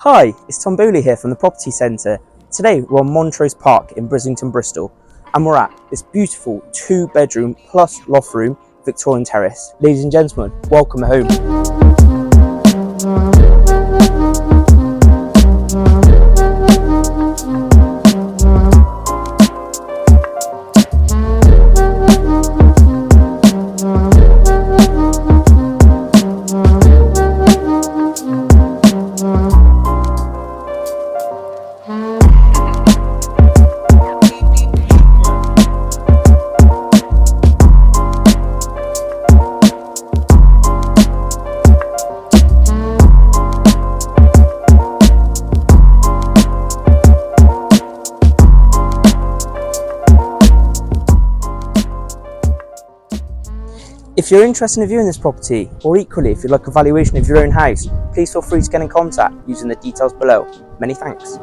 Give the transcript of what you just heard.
Hi, it's Tom Bowley here from the Property Centre. Today we're on Montrose Park in Brislington, Bristol, and we're at this beautiful 2-bedroom plus loft room Victorian terrace. Ladies and gentlemen, welcome home. If you're interested in viewing this property, or equally if you'd like a valuation of your own house, please feel free to get in contact using the details below. Many thanks.